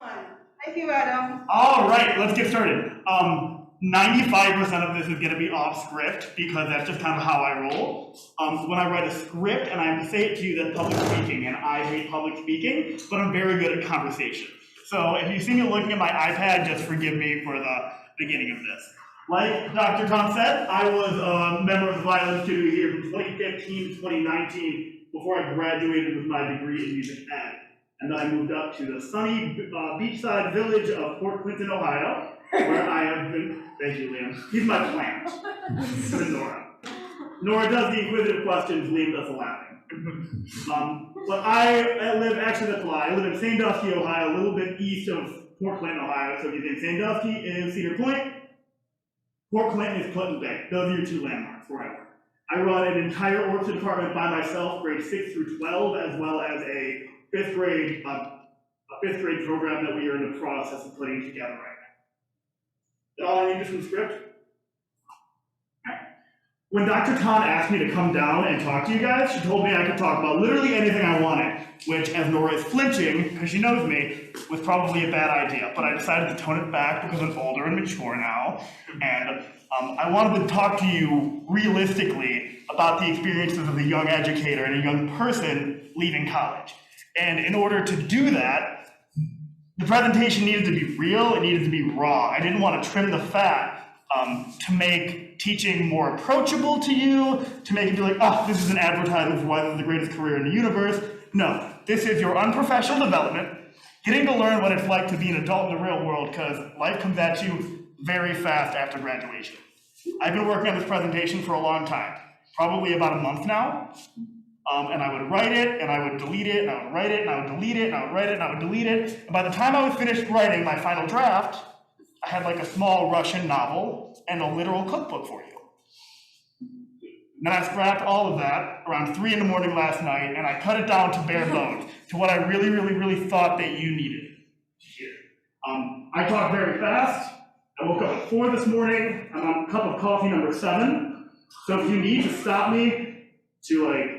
Thank you, Adam. All right, let's get started. 95% of this is going to be off script because that's just kind of how I roll. When I write a script and I have to say it to you, that's public speaking, and I hate public speaking, but I'm very good at conversation. So if you see me looking at my iPad, just forgive me for the beginning of this. Like Dr. Tom said, I was a member of the violin studio here from 2015 to 2019 before I graduated with my degree in music ed. And then I moved up to the sunny beachside village of Port Clinton, Ohio, where I have been. Thank you, Liam. He's my plant. So is Nora. Nora does the inquisitive questions, Liam does the laughing. But I live, actually that's a lie, I live in Sandusky, Ohio, a little bit east of Port Clinton, Ohio. So if you think Sandusky is Cedar Point, Port Clinton is Clinton Bay. Those are your two landmarks where I work. I run an entire orchestra department by myself, grades 6 through 12, as well as a fifth grade program that we are in the process of putting together right now. Is that all I need from the script? When Dr. Khan asked me to come down and talk to you guys, she told me I could talk about literally anything I wanted, which, as Nora is flinching, because she knows me, was probably a bad idea. But I decided to tone it back because I'm older and mature now, and I wanted to talk to you realistically about the experiences of a young educator and a young person leaving college. And in order to do that, the presentation needed to be real, it needed to be raw. I didn't want to trim the fat to make teaching more approachable to you, to make it be like, oh, this is an advertisement for why this is the greatest career in the universe. No, this is your unprofessional development, getting to learn what it's like to be an adult in the real world, because life comes at you very fast after graduation. I've been working on this presentation for a long time, probably about a month now. And I would write it, and I would delete it, and I would write it, and I would delete it, and I would write it, and I would delete it. And by the time I was finished writing my final draft, I had like a small Russian novel and a literal cookbook for you. Then I scrapped all of that around 3 in the morning last night, and I cut it down to bare bones, to what I really, really, really thought that you needed to hear. I talk very fast. I woke up at 4 this morning. I'm on cup of coffee number 7. So if you need to stop me to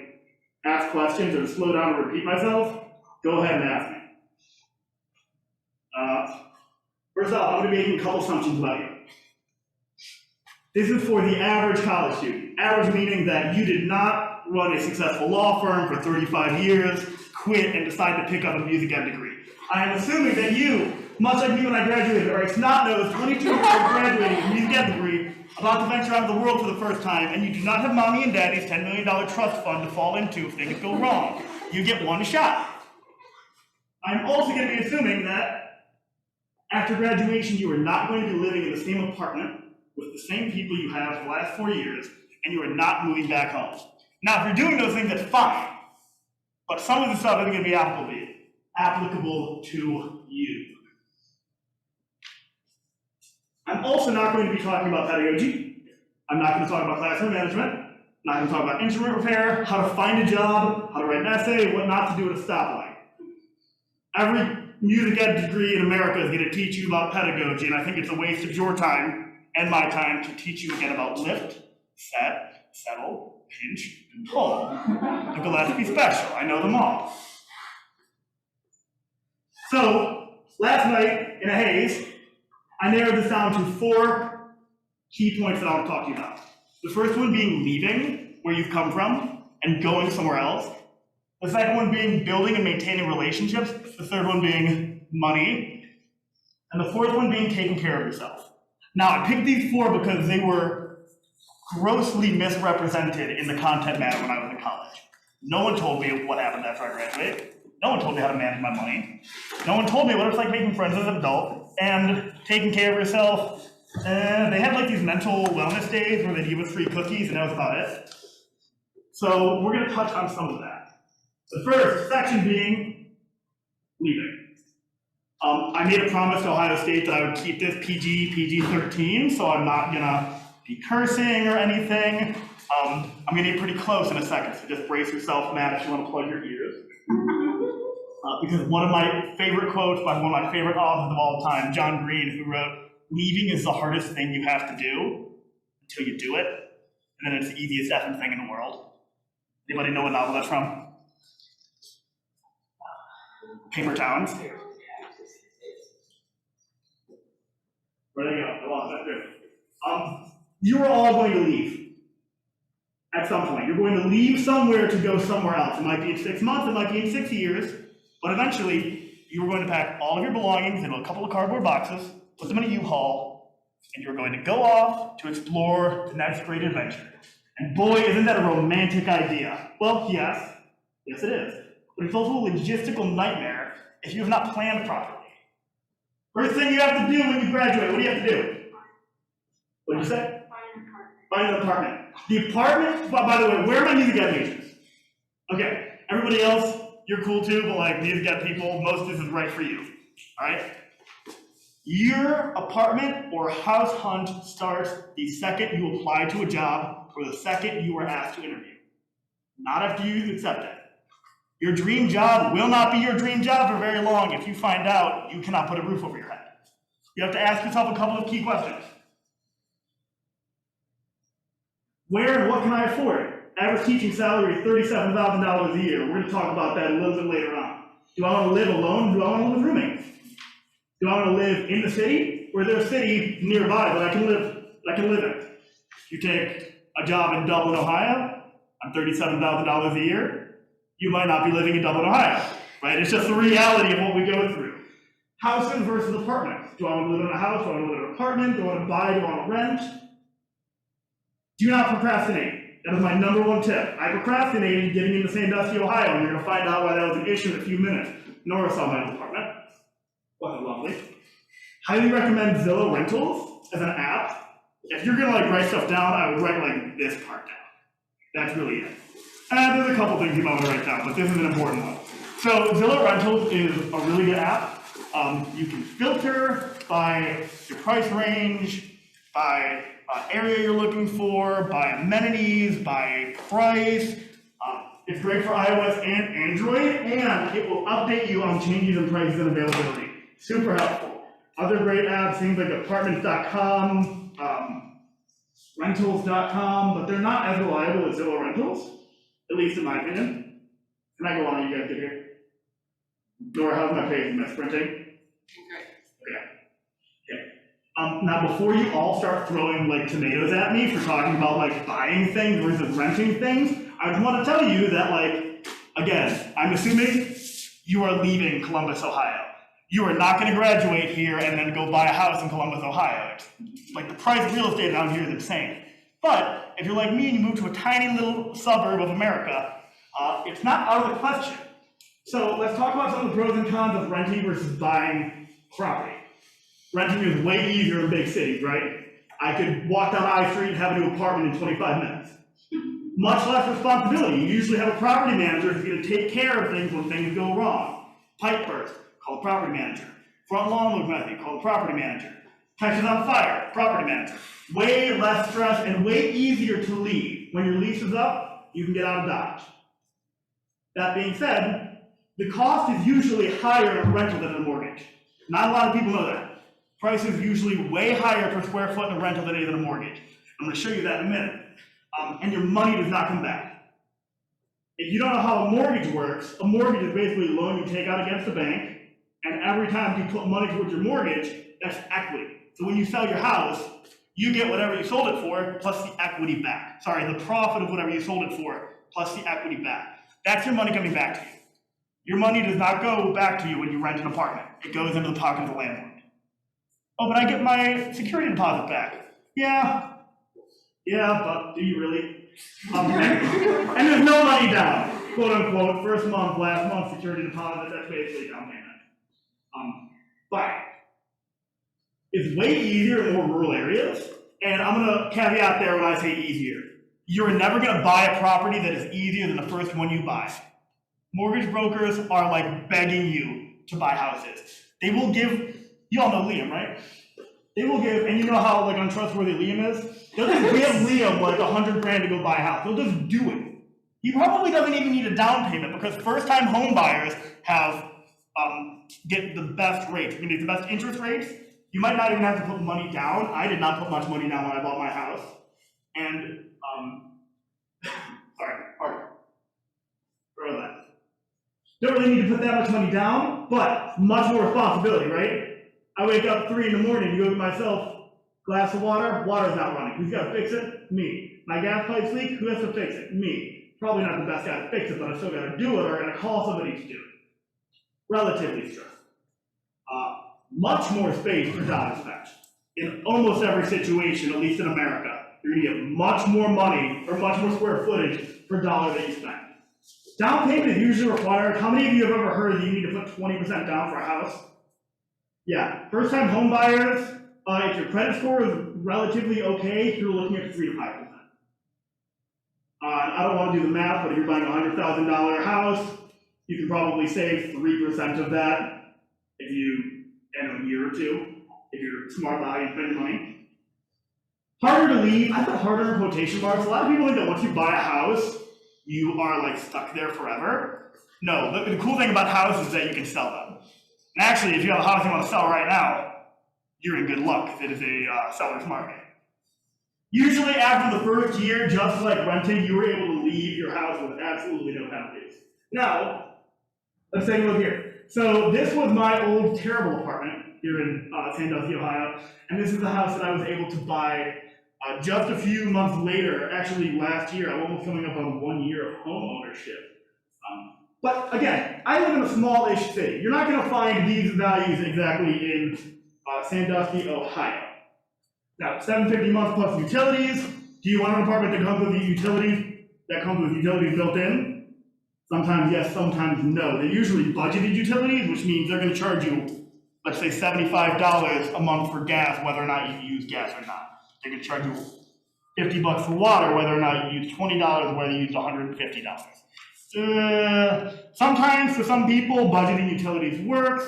ask questions or slow down or repeat myself, go ahead and ask me. First off, I'm going to be making a couple assumptions about you. This is for the average college student. Average meaning that you did not run a successful law firm for 35 years, quit, and decide to pick up a music ed degree. I am assuming that you, much like me when I graduated, are a snot-nosed 22-year-old graduating with a music ed degree, about to venture out of the world for the first time, and you do not have mommy and daddy's $10 million trust fund to fall into if things go wrong. You get one shot. I'm also going to be assuming that after graduation, you are not going to be living in the same apartment with the same people you have for the last 4 years, and you are not moving back home. Now, if you're doing those things, that's fine, but some of the stuff isn't going to be applicable to you. I'm also not going to be talking about pedagogy. I'm not going to talk about classroom management. I'm not going to talk about instrument repair, how to find a job, how to write an essay, what not to do at a stoplight. Every music ed degree in America is going to teach you about pedagogy, and I think it's a waste of your time and my time to teach you again about lift, set, settle, pinch, and pull. The Gillespie Special, I know them all. So, last night, in a haze, I narrowed this down to 4 key points that I want to talk to you about. The first one being leaving where you've come from and going somewhere else. The second one being building and maintaining relationships. The third one being money. And the fourth one being taking care of yourself. Now, I picked these 4 because they were grossly misrepresented in the content matter when I was in college. No one told me what happened after I graduated. No one told me how to manage my money. No one told me what it's like making friends as an adult and taking care of yourself. They had like these mental wellness days where they'd give us free cookies, and that was about it. So we're going to touch on some of that. The first section being leaving. I made a promise to Ohio State that I would keep this PG-13, so I'm not going to be cursing or anything. I'm going to get pretty close in a second, so just brace yourself, Matt, if you want to plug your ears. Because one of my favorite quotes by one of my favorite authors of all time, John Green, who wrote, "Leaving is the hardest thing you have to do until you do it, and then it's the easiest effing thing in the world." Anybody know what novel that's from? Paper Towns. Where'd they go? I lost that too. You are all going to leave at some point. You're going to leave somewhere to go somewhere else. It might be in 6 months, it might be in 6 years, but eventually you are going to pack all of your belongings into a couple of cardboard boxes, put them in a U-Haul, and you're going to go off to explore the next great adventure. And boy, isn't that a romantic idea. Well, yes it is. But it's also a logistical nightmare if you have not planned properly. First thing you have to do when you graduate, what do you have to do? What did you say? Find an apartment. The apartment, by the way, where are my music ed majors? Okay, everybody else, you're cool too, but like music ed people, most of this is right for you. Alright? Your apartment or house hunt starts the second you apply to a job or the second you are asked to interview. Not after you accept it. Your dream job will not be your dream job for very long if you find out you cannot put a roof over your head. You have to ask yourself a couple of key questions. Where and what can I afford? Average teaching salary is $37,000 a year. We're going to talk about that a little bit later on. Do I want to live alone? Do I want to live with roommates? Do I want to live in the city? Or is there a city nearby that I can live in? You take a job in Dublin, Ohio, on $37,000 a year, you might not be living in Dublin, Ohio, right? It's just the reality of what we go through. Houses versus apartments. Do I want to live in a house? Do I want to live in an apartment? Do I want to buy? Do I want to rent? Do not procrastinate. That is my number one tip. I procrastinated getting into Sandusky, Ohio, and you're going to find out why that was an issue in a few minutes. Nora saw my apartment. Wasn't lovely. Highly recommend Zillow Rentals as an app. If you're going to like write stuff down, I would write like this part down. That's really it. And there's a couple things you might want to write down, but this is an important one. So Zillow Rentals is a really good app. You can filter by your price range, by area you're looking for, by amenities, by price. It's great for iOS and Android, and it will update you on changes in prices and availability. Super helpful. Other great apps, things like apartments.com, rentals.com, but they're not as reliable as Zillow Rentals. At least in my opinion. Can I go on? You guys get here? Nora, how's my pace? Am I sprinting? Okay. Now, before you all start throwing like tomatoes at me for talking about like buying things versus renting things, I just want to tell you that like, again, I'm assuming you are leaving Columbus, Ohio. You are not going to graduate here and then go buy a house in Columbus, Ohio. It's like the price of real estate down here is insane. But if you're like me and you move to a tiny little suburb of America, it's not out of the question. So let's talk about some of the pros and cons of renting versus buying property. Renting is way easier in big cities, right? I could walk down I Street and have a new apartment in 25 minutes. Much less responsibility. You usually have a property manager who's going to take care of things when things go wrong. Pipe burst, call the property manager. Front lawn was messy, call the property manager. House is on fire, property manager. Way less stress and way easier to leave. When your lease is up, you can get out of Dodge. That being said, the cost is usually higher in a rental than in a mortgage. Not a lot of people know that. Price is usually way higher per square foot in a rental than it is in a mortgage. I'm going to show you that in a minute. And your money does not come back. If you don't know how a mortgage works, a mortgage is basically a loan you take out against the bank, and every time you put money towards your mortgage, that's equity. So when you sell your house, you get whatever you sold it for plus the equity back. Sorry, the profit of whatever you sold it for plus the equity back. That's your money coming back to you. Your money does not go back to you when you rent an apartment. It goes into the pocket of the landlord. Oh, but I get my security deposit back. Yeah, but do you really? And there's no money down, quote unquote, first month, last month, security deposit, that's basically down payment. But it's way easier in more rural areas, and I'm gonna caveat there when I say easier. You're never gonna buy a property that is easier than the first one you buy. Mortgage brokers are like begging you to buy houses. They will give, you all know Liam, right? They will give, and you know how like untrustworthy Liam is? They'll just give Liam like $100 grand to go buy a house. They'll just do it. He probably doesn't even need a down payment because first-time home buyers have get the best rates. You can get the best interest rates. You might not even have to put money down. I did not put much money down when I bought my house. And sorry, pardon. Throw that. Don't really need to put that much money down, but much more responsibility, right? I wake up 3 in the morning, you go get myself glass of water, water's not running. Who's got to fix it? Me. My gas pipes leak, who has to fix it? Me. Probably not the best guy to fix it, but I still got to do it, or I got to call somebody to do it. Relatively stressful. Much more space per dollar spent. In almost every situation, at least in America, you're gonna get much more money, or much more square footage per dollar that you spend. Down payment is usually required. How many of you have ever heard that you need to put 20% down for a house? Yeah, first time home buyers, if your credit score is relatively okay, you're looking at 3 to 5%. I don't want to do the math, but if you're buying a $100,000 house, you can probably save 3% of that if you, in a year or two, if you're smart about how you spend your money. Harder to leave, I put harder in quotation marks. A lot of people think that once you buy a house, you are like stuck there forever. No, the cool thing about houses is that you can sell them. And actually, if you have a house you want to sell right now, you're in good luck, because it is a seller's market. Usually after the first year, just like renting, you were able to leave your house with absolutely no penalties. Now, let's take a look here. So this was my old terrible apartment here in Sandusky, Ohio, and this is the house that I was able to buy just a few months later. Actually, last year, I'm almost coming up on 1 year of home ownership. But again, I live in a small-ish city. You're not going to find these values exactly in Sandusky, Ohio. Now, $750 a month plus utilities. Do you want an apartment that comes with utilities built in? Sometimes yes, sometimes no. They're usually budgeted utilities, which means they're going to charge you, let's say $75 a month for gas, whether or not you use gas or not. They're going to charge you $50 for water, whether or not you use $20 or whether you use $150. Sometimes for some people, budgeting utilities works.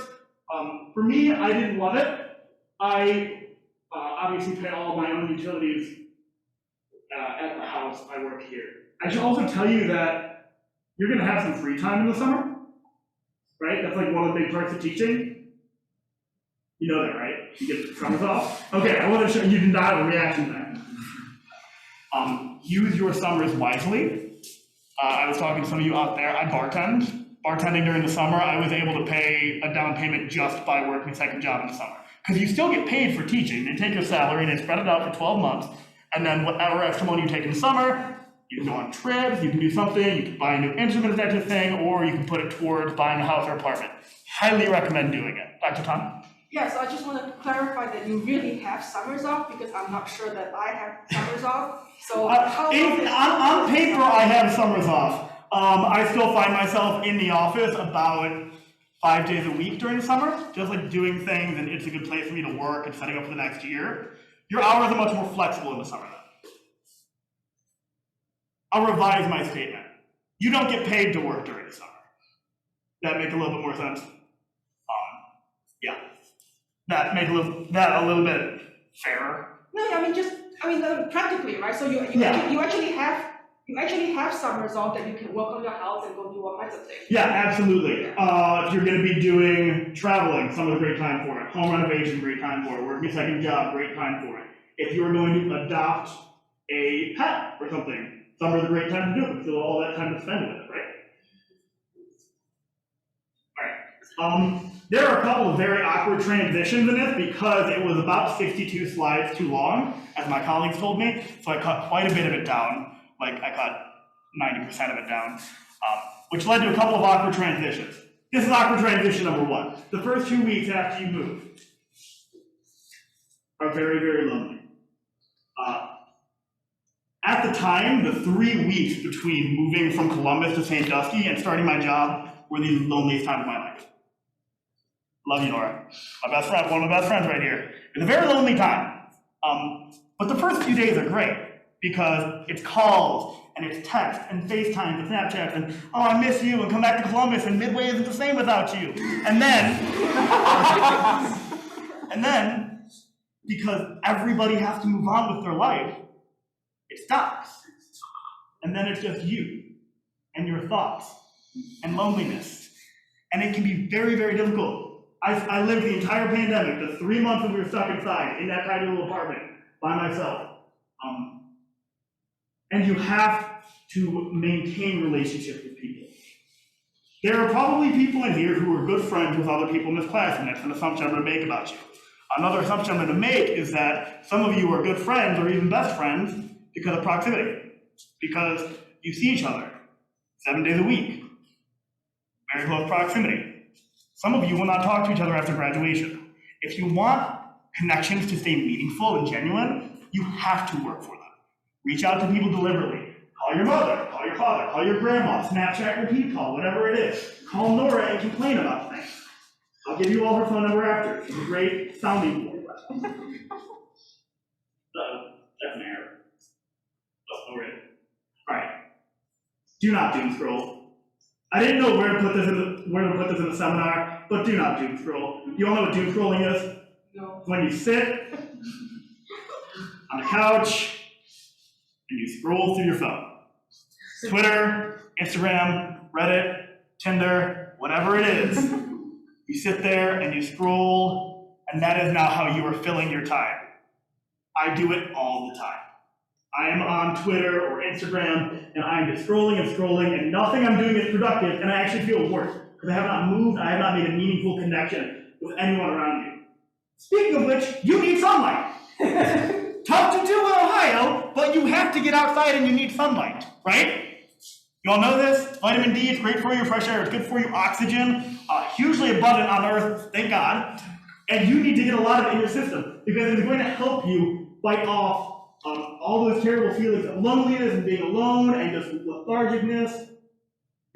For me, I didn't love it. I obviously pay all of my own utilities at the house. I work here. I should also tell you that you're going to have some free time in the summer, right? That's like one of the big parts of teaching. You know that, right? You get summers off. Okay, I want to show you did not have a reaction to that. Use your summers wisely. I was talking to some of you out there. I bartend. Bartending during the summer, I was able to pay a down payment just by working a second job in the summer. Because you still get paid for teaching. They take your salary and they spread it out for 12 months. And then whatever extra money you take in the summer, you can go on trips, you can do something, you can buy a new instrument if that's your thing, or you can put it towards buying a house or apartment. Highly recommend doing it. Dr. Tom? Yeah, so I just want to clarify that you really have summers off, because I'm not sure that I have summers off. So on paper, I have summers off. I still find myself in the office about 5 days a week during the summer, just like doing things, and it's a good place for me to work and setting up for the next year. Your hours are much more flexible in the summer, though. I'll revise my statement. You don't get paid to work during the summer. That make a little bit more sense? Yeah. That make a little bit fairer. No, I mean practically, right? So you actually have summers off that you can work on your house and go do all kinds of things. Yeah, absolutely. If you're going to be doing traveling, summer's a great time for it. Home renovation, great time for it. Working a second job, great time for it. If you're going to adopt a pet or something, summer's a great time to do it because you'll have all that time to spend with it, right? All right. There are a couple of very awkward transitions in this because it was about 62 slides too long, as my colleagues told me, so I cut quite a bit of it down. Like, I cut 90% of it down, which led to a couple of awkward transitions. This is awkward transition number 1. The first 2 weeks after you move are very, very lonely. At the time, the 3 weeks between moving from Columbus to Sandusky and starting my job were the loneliest time of my life. Love you, Nora. My best friend, one of my best friends right here. It's a very lonely time. But the first few days are great because it's calls and it's text and FaceTime and Snapchat and, oh, I miss you, and come back to Columbus, and Midway isn't the same without you. And then, because everybody has to move on with their life, it stops. And then it's just you and your thoughts and loneliness. And it can be very, very difficult. I lived the entire pandemic, the 3 months that we were stuck inside in that tiny little apartment by myself. And you have to maintain relationships with people. There are probably people in here who are good friends with other people in this class, and that's an assumption I'm going to make about you. Another assumption I'm going to make is that some of you are good friends or even best friends because of proximity, because you see each other 7 days a week, very close proximity. Some of you will not talk to each other after graduation. If you want connections to stay meaningful and genuine, you have to work for them. Reach out to people deliberately. Call your mother, call your father, call your grandma, Snapchat repeat call, whatever it is. Call Nora and complain about things. I'll give you all her phone number after. She's a great sounding board. That's an error. Oh, really? All right. Do not doom scroll. I didn't know where to put this in the seminar, but do not doom scroll. You all know what doom scrolling is? No. When you sit on the couch and you scroll through your phone. Twitter, Instagram, Reddit, Tinder, whatever it is. You sit there and you scroll, and that is not how you are filling your time. I do it all the time. I am on Twitter or Instagram, and I am just scrolling and scrolling, and nothing I'm doing is productive, and I actually feel worse, because I have not moved, I have not made a meaningful connection with anyone around you. Speaking of which, you need sunlight. Tough to do in Ohio, but you have to get outside and you need sunlight, right? You all know this? Vitamin D, it's great for you, fresh air, it's good for you, oxygen, hugely abundant on Earth, thank God. And you need to get a lot of it in your system, because it's going to help you fight off all those terrible feelings of loneliness and being alone and just lethargicness.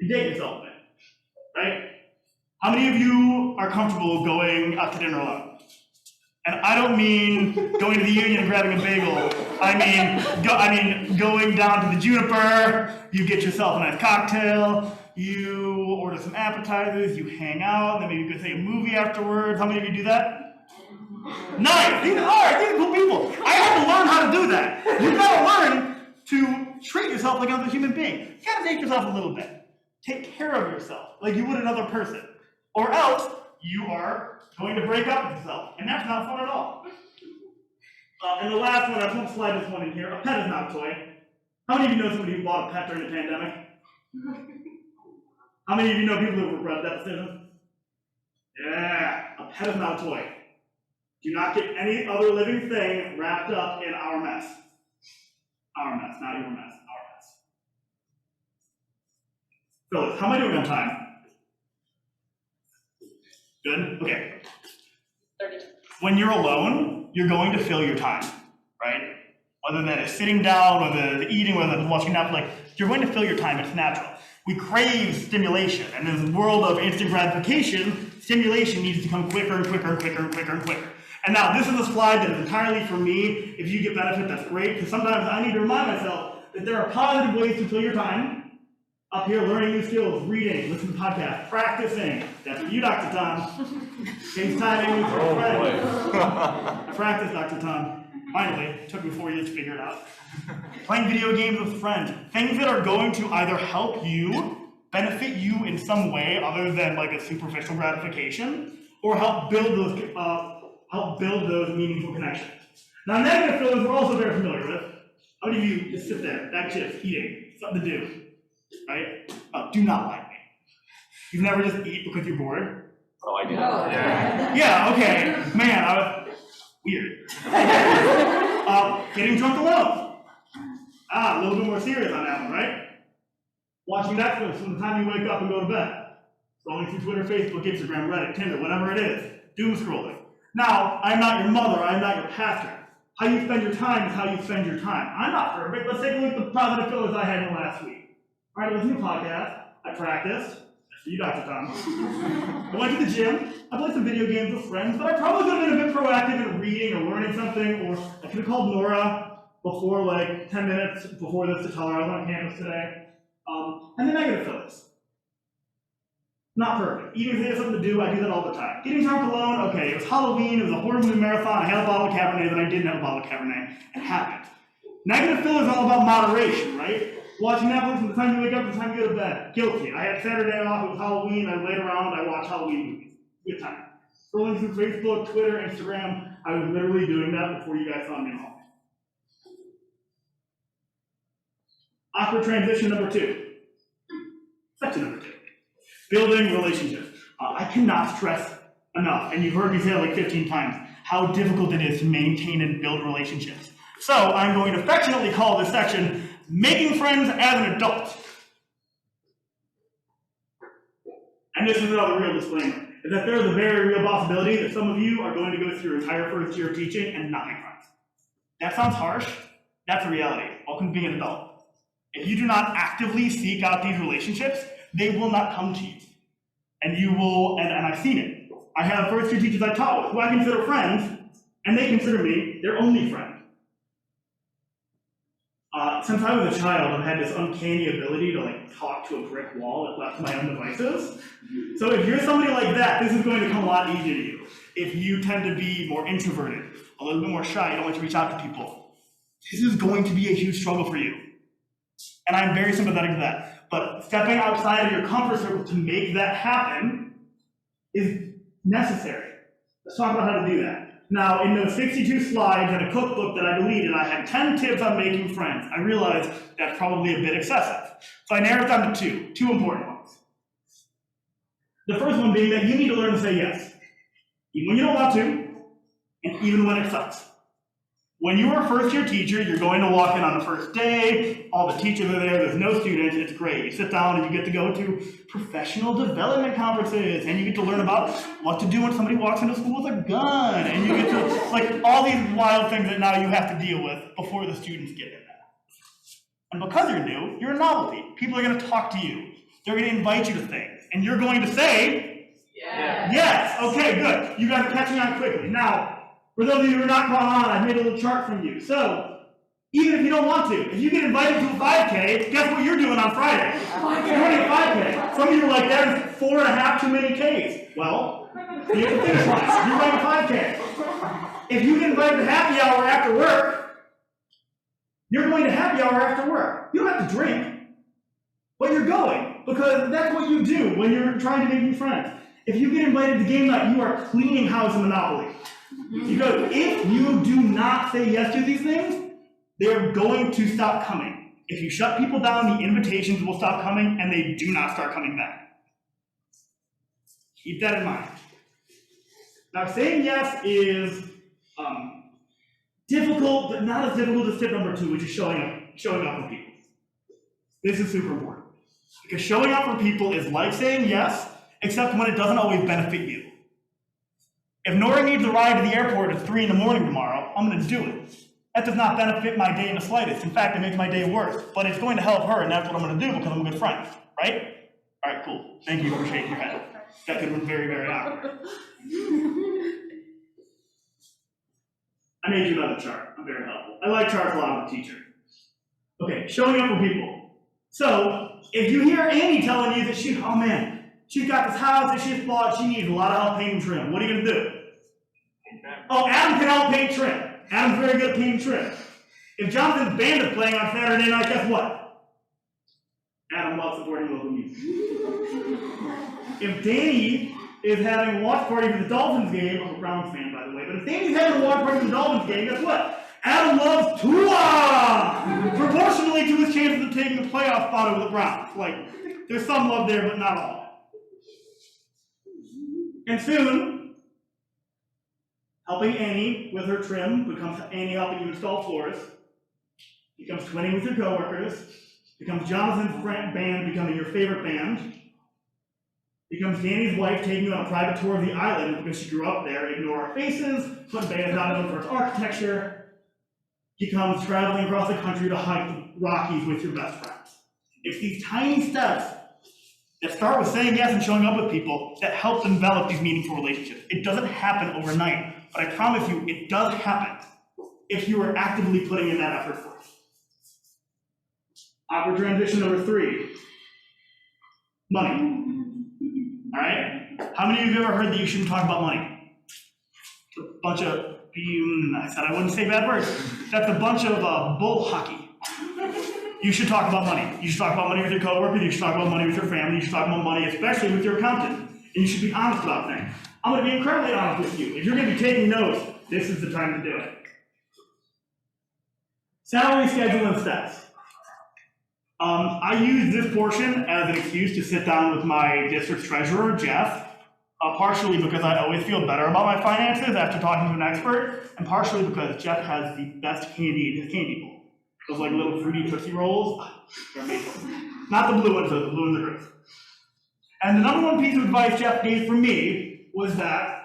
You date yourself, man, right? How many of you are comfortable going out to dinner alone? And I don't mean going to the Union and grabbing a bagel. I mean going down to the Juniper, you get yourself a nice cocktail, you order some appetizers, you hang out, then maybe you go see a movie afterwards. How many of you do that? Nice! These are cool people. I had to learn how to do that. You've got to learn to treat yourself like another human being. You got to take yourself a little bit. Take care of yourself like you would another person. Or else you are going to break up with yourself, and that's not fun at all. And the last one, I won't slide this one in here. A pet is not a toy. How many of you know somebody who bought a pet during the pandemic? How many of you know people who regret that decision? Yeah, a pet is not a toy. Do not get any other living thing wrapped up in our mess. Our mess, not your mess, our mess. Phyllis, how am I doing on time? Good? Okay. 30. When you're alone, you're going to fill your time, right? Whether that is sitting down, whether it's eating, whether it's watching Netflix, you're going to fill your time. It's natural. We crave stimulation, and in this world of instant gratification, stimulation needs to come quicker and quicker and quicker and quicker and quicker. And now this is a slide that is entirely for me. If you get benefit, that's great, because sometimes I need to remind myself that there are positive ways to fill your time. Up here, learning new skills, reading, listening to podcasts, practicing. That's for you, Dr. Tom. James timing with your friend. Practice, Dr. Tom. Finally, it took me 4 years to figure it out. Playing video games with friends. Things that are going to either help you, benefit you in some way other than like a superficial gratification, or help build those meaningful connections. Now, negative feelings we're also very familiar with. How many of you just sit there, bag chips, eating, something to do, right? Do not like me. You've never just eat because you're bored? Oh, I do. Yeah, okay. Man, I was weird. Getting drunk alone. A little bit more serious on that one, right? Watching Netflix from the time you wake up and go to bed. Scrolling through Twitter, Facebook, Instagram, Reddit, Tinder, whatever it is. Doom scrolling. Now, I'm not your mother, I'm not your pastor. How you spend your time is how you spend your time. I'm not perfect. Let's take a look at the positive feelings I had in the last week. All right, I listened to a podcast. I practiced. That's for you, Dr. Tom. I went to the gym. I played some video games with friends, but I probably could have been a bit proactive in reading or learning something, or I could have called Nora before, like, 10 minutes before this to tell her I was on campus today. And the negative feelings. Not perfect. Even if they have something to do, I do that all the time. Getting drunk alone, okay, it was Halloween, it was a horror movie marathon, I had a bottle of Cabernet, then I didn't have a bottle of Cabernet. It happened. Negative feelings are all about moderation, right? Watching Netflix from the time you wake up to the time you go to bed. Guilty. I had Saturday off, it was Halloween, I laid around, I watched Halloween movies. Good time. Scrolling through Facebook, Twitter, Instagram, I was literally doing that before you guys saw me in the hall. Awkward transition number 2. Section number 2. Building relationships. I cannot stress enough, and you've heard me say it like 15 times, how difficult it is to maintain and build relationships. So I'm going to affectionately call this section Making Friends as an Adult. And this is another real disclaimer, is that there is a very real possibility that some of you are going to go through your entire first year of teaching and not make friends. That sounds harsh. That's a reality. Welcome to being an adult. If you do not actively seek out these relationships, they will not come to you. And you will, and I've seen it. I have first year teachers I taught with who I consider friends, and they consider me their only friend. Since I was a child, I've had this uncanny ability to talk to a brick wall and left to my own devices. So if you're somebody like that, this is going to come a lot easier to you. If you tend to be more introverted, a little bit more shy, you don't like to reach out to people, this is going to be a huge struggle for you. And I'm very sympathetic to that. But stepping outside of your comfort circle to make that happen is necessary. Let's talk about how to do that. Now, in those 62 slides and a cookbook that I deleted, I had 10 tips on making friends. I realized that's probably a bit excessive. So I narrowed it down to two important ones. The first one being that you need to learn to say yes, even when you don't want to, and even when it sucks. When you are a first year teacher, you're going to walk in on the first day, all the teachers are there, there's no students, it's great. You sit down and you get to go to professional development conferences, and you get to learn about what to do when somebody walks into school with a gun, and you get to, all these wild things that now you have to deal with before the students get in there. And because you're new, you're a novelty. People are going to talk to you. They're going to invite you to things, and you're going to say, yes. Yes. Okay, good. You guys are catching on quickly. Now, for those of you who are not caught on, I've made a little chart for you. So, even if you don't want to, if you get invited to a 5K, guess what you're doing on Friday? You're running a 5K. Some of you are like, that is 4.5 too many Ks. Well, you have to finish line. You're running a 5K. If you get invited to happy hour after work, you're going to happy hour after work. You don't have to drink, but you're going, because that's what you do when you're trying to make new friends. If you get invited to game night, you are cleaning house in Monopoly. Because if you do not say yes to these things, they're going to stop coming. If you shut people down, the invitations will stop coming, and they do not start coming back. Keep that in mind. Now, saying yes is difficult, but not as difficult as tip number 2, which is showing up for people. This is super important. Because showing up for people is like saying yes, except when it doesn't always benefit you. If Nora needs a ride to the airport at 3 in the morning tomorrow, I'm going to do it. That does not benefit my day in the slightest. In fact, it makes my day worse. But it's going to help her, and that's what I'm going to do because I'm a good friend. Right? All right, cool. Thank you for shaking your head. That could have been very, very awkward. I made you another chart. I'm very helpful. I like charts a lot as a teacher. Okay, showing up for people. So, if you hear Amy telling you that she's got this house that she's bought, she needs a lot of help painting trim. What are you going to do? Oh, Adam can help paint trim. Adam's very good at painting trim. If Jonathan's band is playing on Saturday night, guess what? Adam loves supporting local music. If Danny is having a watch party for the Dolphins game, I'm a Browns fan, by the way, but if Danny's having a watch party for the Dolphins game, guess what? Adam loves Tua! Proportionally to his chances of taking the playoff spot over the Browns. There's some love there, but not all. And soon, helping Annie with her trim becomes Annie helping you install floors, becomes twinning with your coworkers, becomes Jonathan's band becoming your favorite band, becomes Danny's wife taking you on a private tour of the island because she grew up there, ignore our faces, put bands out of it for its architecture, becomes traveling across the country to hike the Rockies with your best friends. It's these tiny steps that start with saying yes and showing up with people that help develop these meaningful relationships. It doesn't happen overnight, but I promise you, it does happen if you are actively putting in that effort for it. Awkward transition number 3, money. All right? How many of you have ever heard that you shouldn't talk about money? It's a bunch of, I said I wouldn't say bad words. That's a bunch of bull hockey. You should talk about money. You should talk about money with your coworkers. You should talk about money with your family. You should talk about money, especially with your accountant. And you should be honest about things. I'm going to be incredibly honest with you. If you're going to be taking notes, this is the time to do it. Salary, schedule, and steps. I use this portion as an excuse to sit down with my district treasurer, Jeff, partially because I always feel better about my finances after talking to an expert, and partially because Jeff has the best candy in his candy bowl. Those like little fruity Tootsie Rolls, they're amazing. Not the blue ones, though, the blue ones are gross. And the number one piece of advice Jeff gave for me was that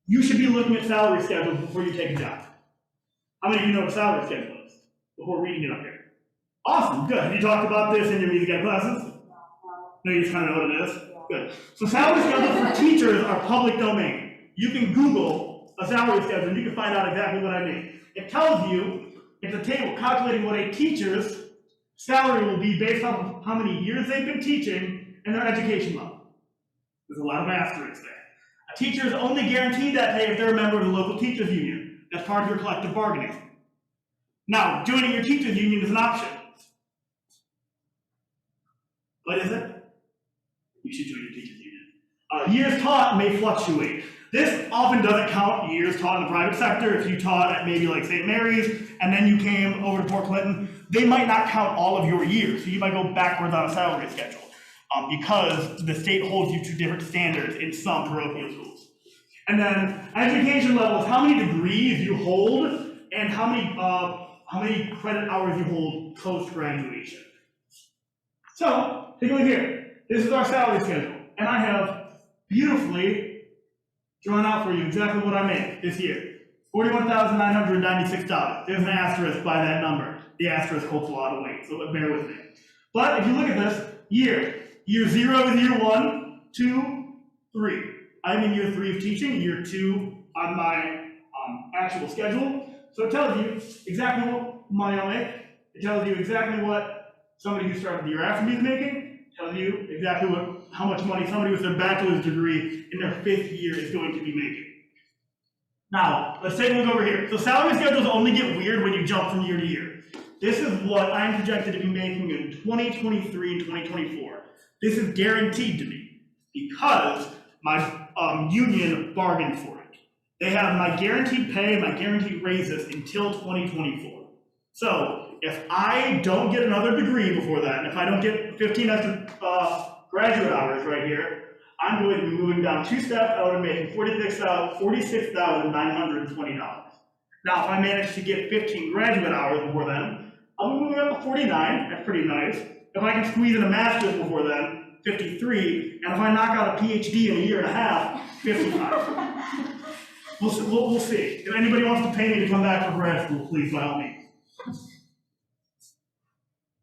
you should be looking at salary schedules before you take a job. How many of you know what a salary schedule is before reading it up here? Awesome, good. Have you talked about this in your music ed classes? No, you just kind of know what it is? Good. So salary schedules for teachers are public domain. You can Google a salary schedule and you can find out exactly what I mean. It tells you, it's a table calculating what a teacher's salary will be based on how many years they've been teaching and their education level. There's a lot of asterisks there. A teacher is only guaranteed that pay if they're a member of the local teachers union. That's part of your collective bargaining. Now, joining your teachers union is an option. What is it? You should join your teachers union. Years taught may fluctuate. This often doesn't count years taught in the private sector. If you taught at maybe like St. Mary's and then you came over to Port Clinton, they might not count all of your years. So you might go backwards on a salary schedule because the state holds you to different standards in some parochial schools. And then education levels, how many degrees you hold and how many credit hours you hold post-graduation. So, take a look here. This is our salary schedule. And I have beautifully drawn out for you exactly what I made this year. $41,996. There's an asterisk by that number. The asterisk holds a lot of weight, so bear with me. But if you look at this, year 0 is year 1, 2, 3. I'm in year 3 of teaching, year 2 on my actual schedule. So it tells you exactly what money I'll make. It tells you exactly what somebody who started the year after me is making. It tells you exactly how much money somebody with their bachelor's degree in their 5th year is going to be making. Now, let's take a look over here. So salary schedules only get weird when you jump from year to year. This is what I'm projected to be making in 2023 and 2024. This is guaranteed to me because my union bargained for it. They have my guaranteed pay, my guaranteed raises until 2024. So if I don't get another degree before that, if I don't get 15 extra graduate hours right here, I'm going to be moving down 2 steps out and making $46,920. Now, if I manage to get 15 graduate hours before then, I'll be moving up to 49. That's pretty nice. If I can squeeze in a master's before then, 53. And if I knock out a PhD in a year and a half, 55. We'll see. If anybody wants to pay me to come back for grad school, please, by all means.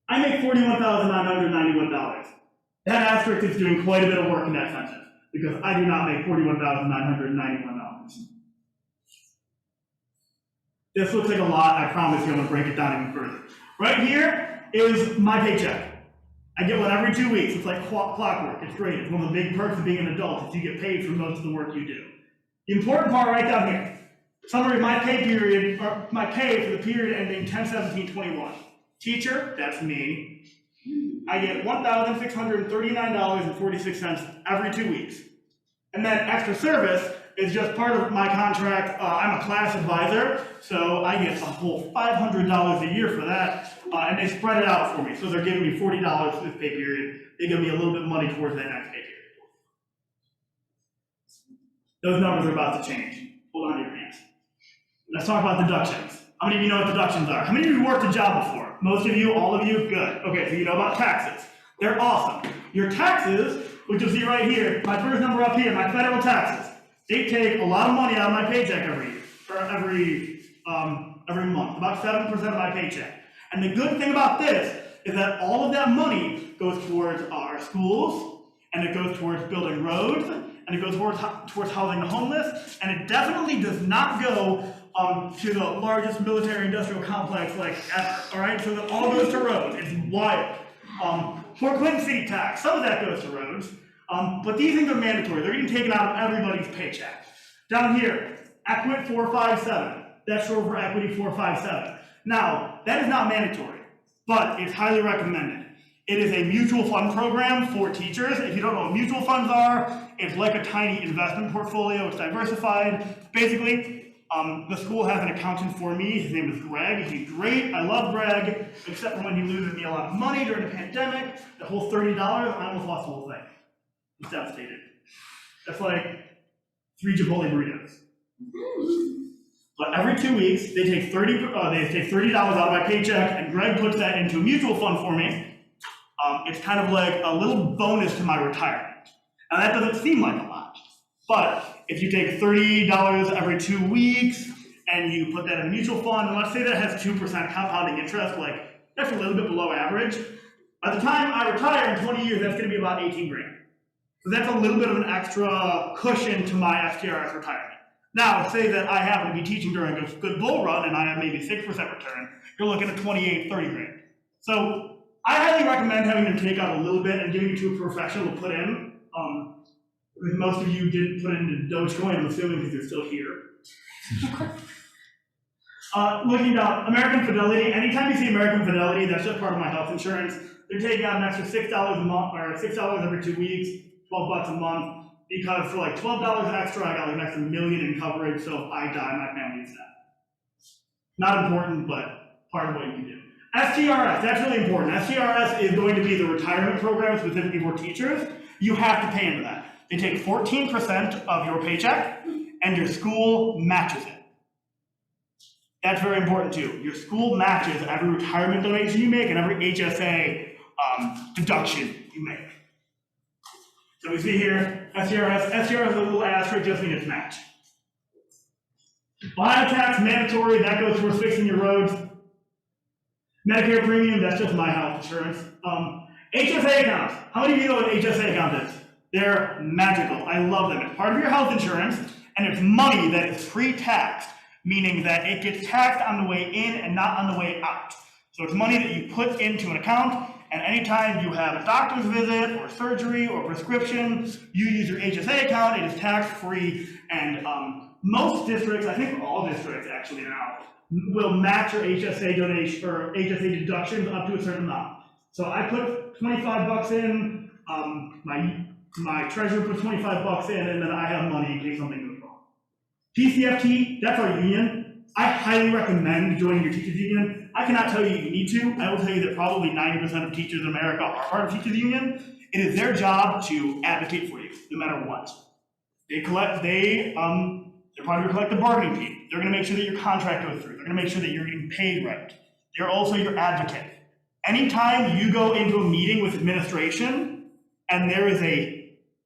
I make $41,991. That asterisk is doing quite a bit of work in that sentence, because I do not make $41,991. This looks like a lot. I promise you I'm going to break it down even further. Right here is my paycheck. I get one every 2 weeks. It's like clockwork. It's great. It's one of the big perks of being an adult is you get paid for most of the work you do. The important part right down here, summary of my pay period, or my pay for the period ending 10/17/21. Teacher, that's me. I get $1,639.46 every 2 weeks. And then extra service is just part of my contract. I'm a class advisor, so I get a whole $500 a year for that, and they spread it out for me. So they're giving me $40 for this pay period. They give me a little bit of money towards that next pay period. Those numbers are about to change. Hold on to your hands. Let's talk about deductions. How many of you know what deductions are? How many of you worked a job before? Most of you, all of you? Good. Okay, so you know about taxes. They're awesome. Your taxes, which you'll see right here, my first number up here, my federal taxes, they take a lot of money out of my paycheck every year, or every month, about 7% of my paycheck. And the good thing about this is that all of that money goes towards our schools, and it goes towards building roads, and it goes towards housing the homeless, and it definitely does not go to the largest military-industrial complex like ever. All right, so that all goes to roads. It's wild. Port Clinton city tax, some of that goes to roads, but these things are mandatory. They're getting taken out of everybody's paycheck. Down here, Equit 457. That's short for Equity 457. Now, that is not mandatory, but it's highly recommended. It is a mutual fund program for teachers. If you don't know what mutual funds are, it's like a tiny investment portfolio. It's diversified. Basically, the school has an accountant for me. His name is Greg. He's great. I love Greg, except for when he loses me a lot of money during the pandemic. The whole $30, I almost lost the whole thing. I was devastated. That's like 3 Chipotle burritos. But every 2 weeks, they take $30 out of my paycheck, and Greg puts that into a mutual fund for me. It's kind of like a little bonus to my retirement. Now that doesn't seem like a lot, but if you take $30 every 2 weeks and you put that in a mutual fund, and let's say that has 2% compounding interest, like that's a little bit below average. By the time I retire in 20 years, that's going to be about 18 grand. So that's a little bit of an extra cushion to my STRS retirement. Now, say that I happen to be teaching during a good bull run and I have maybe 6% return, you're looking at 28, 30 grand. So I highly recommend having them take out a little bit and giving it to a professional to put in. Because most of you didn't put into Dogecoin, I'm assuming, because you're still here. Looking down, American Fidelity. Anytime you see American Fidelity, that's just part of my health insurance. They're taking out an extra $6 a month, or $6 every 2 weeks, $12 a month. Because for like $12 extra, I got like an extra $1 million in coverage. So if I die, my family is set. Not important, but part of what you can do. STRS, that's really important. STRS is going to be the retirement program specifically for teachers. You have to pay into that. They take 14% of your paycheck, and your school matches it. That's very important too. Your school matches every retirement donation you make and every HSA deduction you make. So we see here, STRS. STRS is a little asterisk, just means it's matched. Biotax mandatory, that goes towards fixing your roads. Medicare premium, that's just my health insurance. HSA accounts. How many of you know what an HSA account is? They're magical. I love them. It's part of your health insurance, and it's money that is pre-taxed, meaning that it gets taxed on the way in and not on the way out. So it's money that you put into an account, and anytime you have a doctor's visit or surgery or prescription, you use your HSA account. It is tax-free, and most districts, I think all districts actually now, will match your HSA donation or HSA deductions up to a certain amount. So I put 25 bucks in, my treasurer puts 25 bucks in, and then I have money in case something goes wrong. PCFT, that's our union. I highly recommend joining your teachers union. I cannot tell you you need to. I will tell you that probably 90% of teachers in America are part of teachers union. It is their job to advocate for you, no matter what. They're part of your collective bargaining team. They're going to make sure that your contract goes through. They're going to make sure that you're getting paid right. They're also your advocate. Anytime you go into a meeting with administration and there is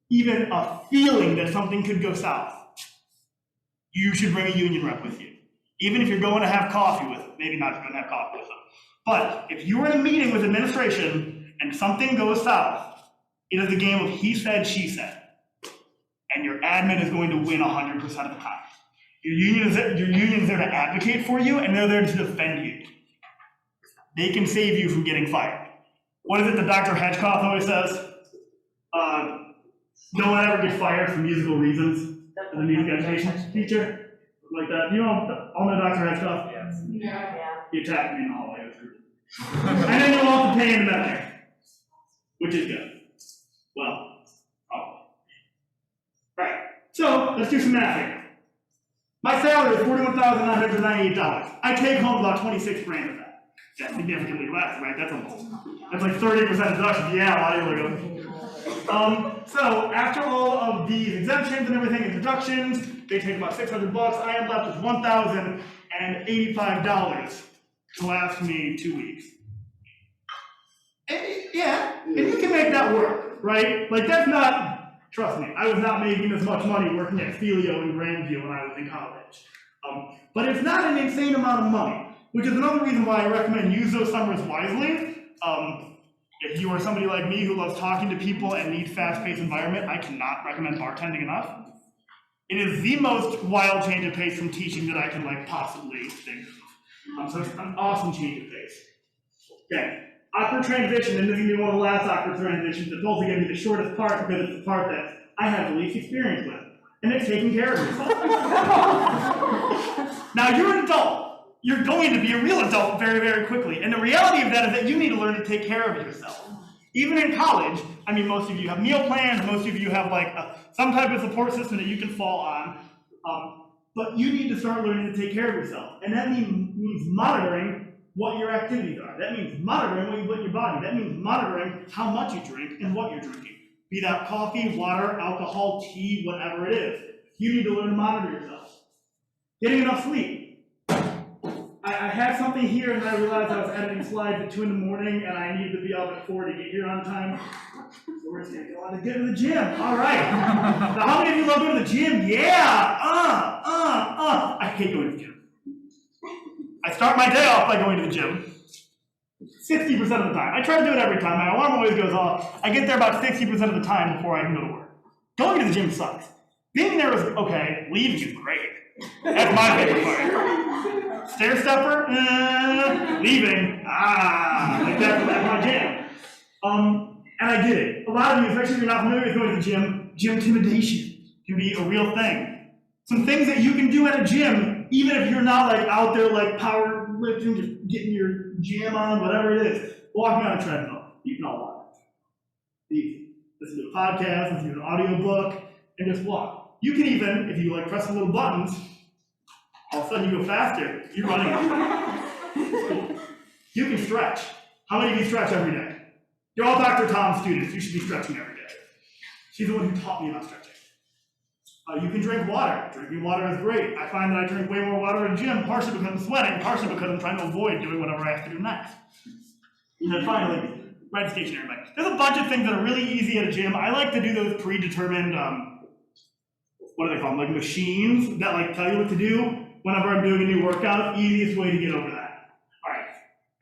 even a feeling that something could go south, you should bring a union rep with you. Even if you're going to have coffee with them, maybe not if you're going to have coffee with them. But if you're in a meeting with administration and something goes south, it is a game of he said, she said. And your admin is going to win 100% of the time. Your union is there to advocate for you, and they're there to defend you. They can save you from getting fired. What is it that Dr. Hedgecough always says? No one ever gets fired for musical reasons. As a music education teacher, like that. You know, all the Dr. Hedgecough? Yes. Yeah. He attacked me in the hallway. And then you'll also pay in the Medicare, which is good. Well, probably. Right. So let's do some math here. My salary is $41,998. I take home about 26 grand of that. That's significantly less, right? That's like 30% deduction. Yeah, a lot of you are going. So after all of these exemptions and everything and deductions, they take about $600. I am left with $1,085 to last me 2 weeks. And you can make that work, right? Like that's not, trust me, I was not making as much money working at Filio in Grandview when I was in college. But it's not an insane amount of money, which is another reason why I recommend use those summers wisely. If you are somebody like me who loves talking to people and needs fast-paced environment, I cannot recommend bartending enough. It is the most wild change of pace from teaching that I can possibly think of. So it's an awesome change of pace. Okay, awkward transition, and this is going to be one of the last awkward transitions. It's also going to be the shortest part because it's the part that I have the least experience with, and it's taking care of yourself. Now you're an adult. You're going to be a real adult very, very quickly. And the reality of that is that you need to learn to take care of yourself. Even in college, I mean, most of you have meal plans, most of you have some type of support system that you can fall on. But you need to start learning to take care of yourself. And that means monitoring what your activities are. That means monitoring what you put in your body. That means monitoring how much you drink and what you're drinking. Be that coffee, water, alcohol, tea, whatever it is. You need to learn to monitor yourself. Getting enough sleep. I had something here and then I realized I was editing slides at 2 in the morning and I needed to be up at 4 to get here on time. So we're just gonna go on to get to the gym. All right. Now, how many of you love going to the gym? Yeah. I hate going to the gym. I start my day off by going to the gym. 60% of the time. I try to do it every time. My alarm always goes off. I get there about 60% of the time before I can go to work. Going to the gym sucks. Being there is okay. Leaving is great. That's my favorite part. Stair stepper, leaving, like that's my jam. And I get it. A lot of you, especially if you're not familiar with going to the gym intimidation can be a real thing. Some things that you can do at a gym, even if you're not like out there like power lifting, just getting your jam on, whatever it is, walking on a treadmill. You can all walk. Easy. Listen to a podcast, listen to an audiobook, and just walk. You can even, if you like press the little buttons, all of a sudden you go faster, you're running. You can stretch. How many of you stretch every day? You're all Dr. Tom students, you should be stretching every day. She's the one who taught me about stretching. You can drink water. Drinking water is great. I find that I drink way more water in the gym, partially because I'm sweating, partially because I'm trying to avoid doing whatever I have to do next. And then finally, ride stationary bike. There's a bunch of things that are really easy at a gym. I like to do those predetermined, what do they call them, like machines that like tell you what to do whenever I'm doing a new workout. Easiest way to get over that. All right,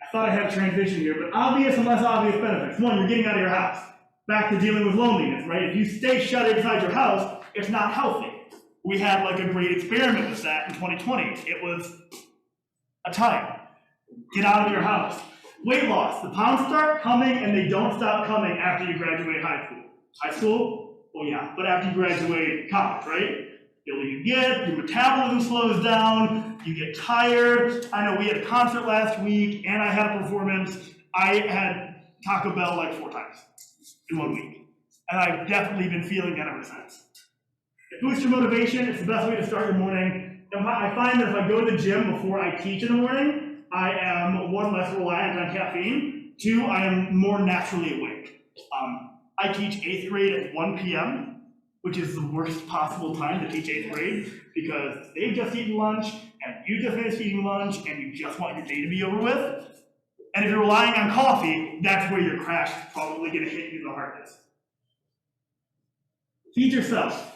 I thought I had a transition here, but obvious and less obvious benefits. One, you're getting out of your house. Back to dealing with loneliness, right? If you stay shut inside your house, it's not healthy. We had like a great experiment with that in 2020. It was a time. Get out of your house. Weight loss. The pounds start coming and they don't stop coming after you graduate high school. High school? Well, yeah, but after you graduate college, right? The older you get, your metabolism slows down, you get tired. I know we had a concert last week and I had a performance. I had Taco Bell like 4 times in 1 week. And I've definitely been feeling that ever since. It boosts your motivation. It's the best way to start your morning. And I find that if I go to the gym before I teach in the morning, I am 1, less reliant on caffeine. 2, I am more naturally awake. I teach 8th grade at 1 p.m., which is the worst possible time to teach 8th grade because they've just eaten lunch and you just finished eating lunch and you just want your day to be over with. And if you're relying on coffee, that's where your crash is probably going to hit you the hardest. Feed yourself.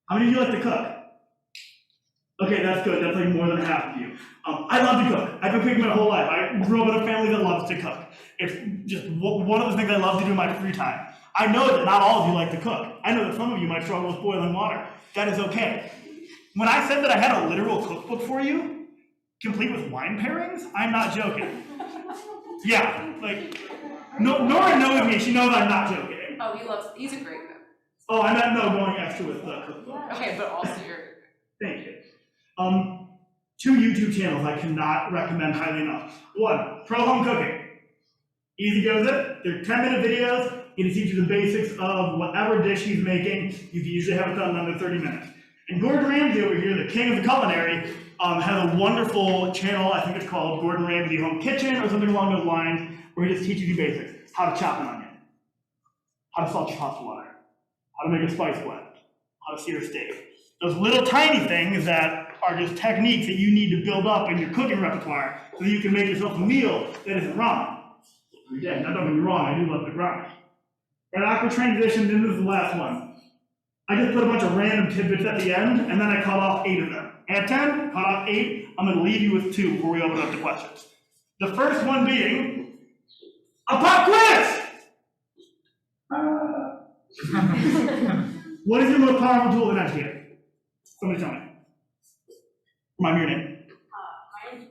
How many of you like to cook? Okay, that's good. That's like more than half of you. I love to cook. I've been cooking my whole life. I grew up in a family that loves to cook. It's just one of the things I love to do in my free time. I know that not all of you like to cook. I know that some of you might struggle with boiling water. That is okay. When I said that I had a literal cookbook for you, complete with wine pairings, I'm not joking. Yeah, like, Nora knows me. She knows I'm not joking. Oh, he's a great cook. Oh, I meant no going extra with the cookbook. Okay, but also you're... Thank you. 2 YouTube channels I cannot recommend highly enough. 1, Pro Home Cooking. Easy goes it. They're 10-minute videos. Going to teach you the basics of whatever dish he's making. You can usually have it done in under 30 minutes. And Gordon Ramsay over here, the king of the culinary, has a wonderful channel. I think it's called Gordon Ramsay Home Kitchen or something along those lines, where he just teaches you basics. How to chop an onion. How to salt your pasta water. How to make a spice blend. How to sear a steak. Those little tiny things that are just techniques that you need to build up in your cooking repertoire so that you can make yourself a meal that isn't ramen. Again, now don't get me wrong, I do love the ramen. Right after transition, then this is the last one. I just put a bunch of random tidbits at the end, and then I cut off 8 of them. At 10, cut off 8, I'm going to leave you with 2 before we open up to questions. The first one being, a pop quiz! What is your most powerful tool as an educator? Somebody tell me. Remind me your name. My name's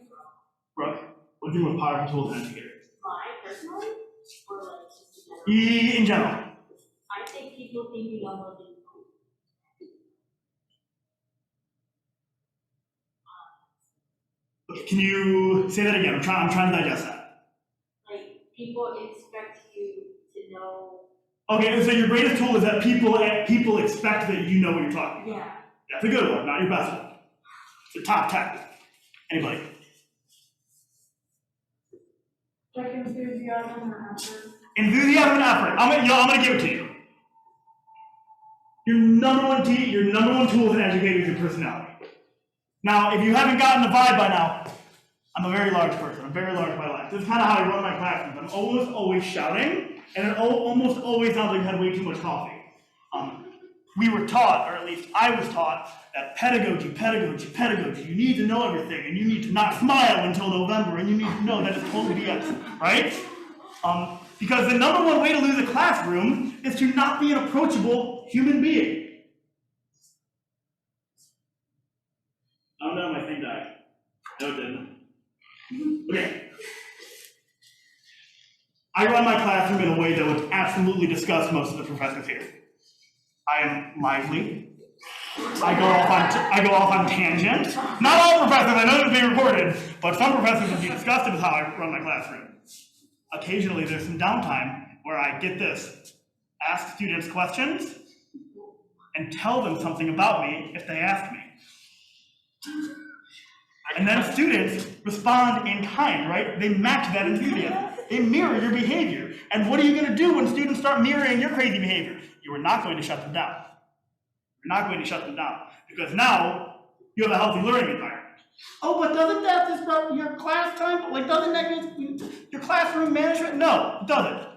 Brooke. Brooke, what's your most powerful tool as an educator? Mine, personally, or like just in general? In general. I think people thinking I'm a bit cool. Okay, can you say that again? I'm trying to digest that. Like, people expect you to know. Okay, so your greatest tool is that people expect that you know what you're talking about. Yeah. That's a good one, not your best one. It's a top 10. Anybody? Like enthusiasm or effort. Enthusiasm and effort. I'm gonna give it to you. Your number one tool as an educator is your personality. Now, if you haven't gotten the vibe by now, I'm a very large person. I'm very large by life. This is kind of how I run my classrooms. I'm almost always shouting, and it almost always sounds like you had way too much coffee. We were taught, or at least I was taught, that pedagogy, you need to know everything, and you need to not smile until November, and you need to know that it's total BS, right? Because the number one way to lose a classroom is to not be an approachable human being. Oh no, my thing died. No, it didn't. Okay. I run my classroom in a way that would absolutely disgust most of the professors here. I am lively. I go off on tangents. Not all professors, I know this is being recorded, but some professors would be disgusted with how I run my classroom. Occasionally there's some downtime where I get this, ask students questions and tell them something about me if they ask me. And then students respond in kind, right? They match that enthusiasm. They mirror your behavior. And what are you going to do when students start mirroring your crazy behavior? You are not going to shut them down. You're not going to shut them down. Because now you have a healthy learning environment. Oh, but doesn't that disrupt your class time? Like, doesn't that get your classroom management? No, it doesn't.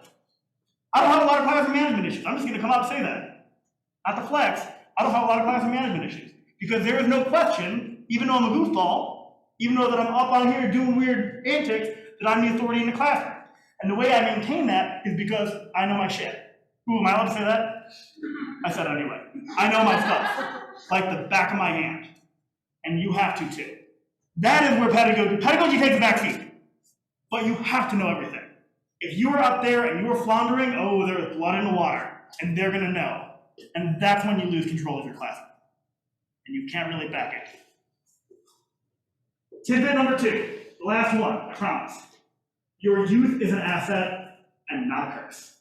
I don't have a lot of classroom management issues. I'm just going to come out and say that. Not to flex, I don't have a lot of classroom management issues. Because there is no question, even though I'm a goofball, even though that I'm up on here doing weird antics, that I'm the authority in the classroom. And the way I maintain that is because I know my shit. Ooh, am I allowed to say that? I said it anyway. I know my stuff, like the back of my hand. And you have to too. That is where pedagogy takes a back seat. But you have to know everything. If you are up there and you are floundering, oh, there is blood in the water. And they're gonna know. And that's when you lose control of your classroom. And you can't really back it. Tidbit number 2, the last one, I promise. Your youth is an asset and not a curse.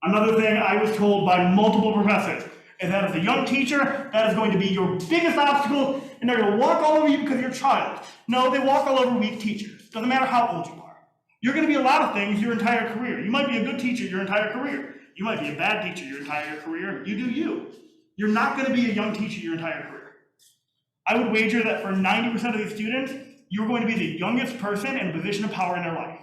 Another thing I was told by multiple professors is that as a young teacher, that is going to be your biggest obstacle, and they're going to walk all over you because you're a child. No, they walk all over weak teachers. Doesn't matter how old you are. You're going to be a lot of things your entire career. You might be a good teacher your entire career. You might be a bad teacher your entire career. You do you. You're not going to be a young teacher your entire career. I would wager that for 90% of these students, you're going to be the youngest person in a position of power in their life.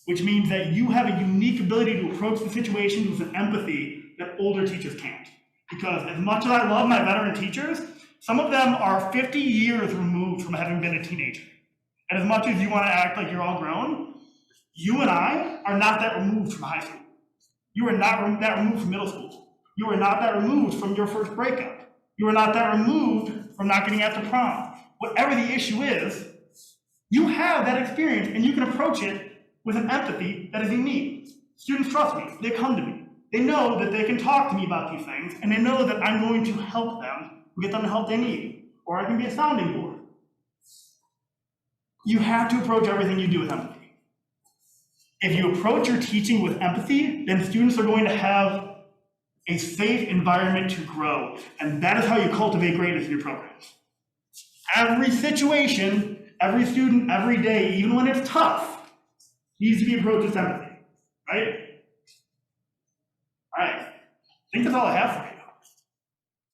Which means that you have a unique ability to approach the situation with an empathy that older teachers can't. Because as much as I love my veteran teachers, some of them are 50 years removed from having been a teenager. And as much as you want to act like you're all grown, you and I are not that removed from high school. You are not that removed from middle school. You are not that removed from your first breakup. You are not that removed from not getting asked to prom. Whatever the issue is, you have that experience and you can approach it with an empathy that is unique. Students trust me, they come to me. They know that they can talk to me about these things and they know that I'm going to help them, get them the help they need, or I can be a sounding board. You have to approach everything you do with empathy. If you approach your teaching with empathy, then students are going to have a safe environment to grow, and that is how you cultivate greatness in your programs. Every situation, every student, every day, even when it's tough, needs to be approached with empathy, right? All right, I think that's all I have for you.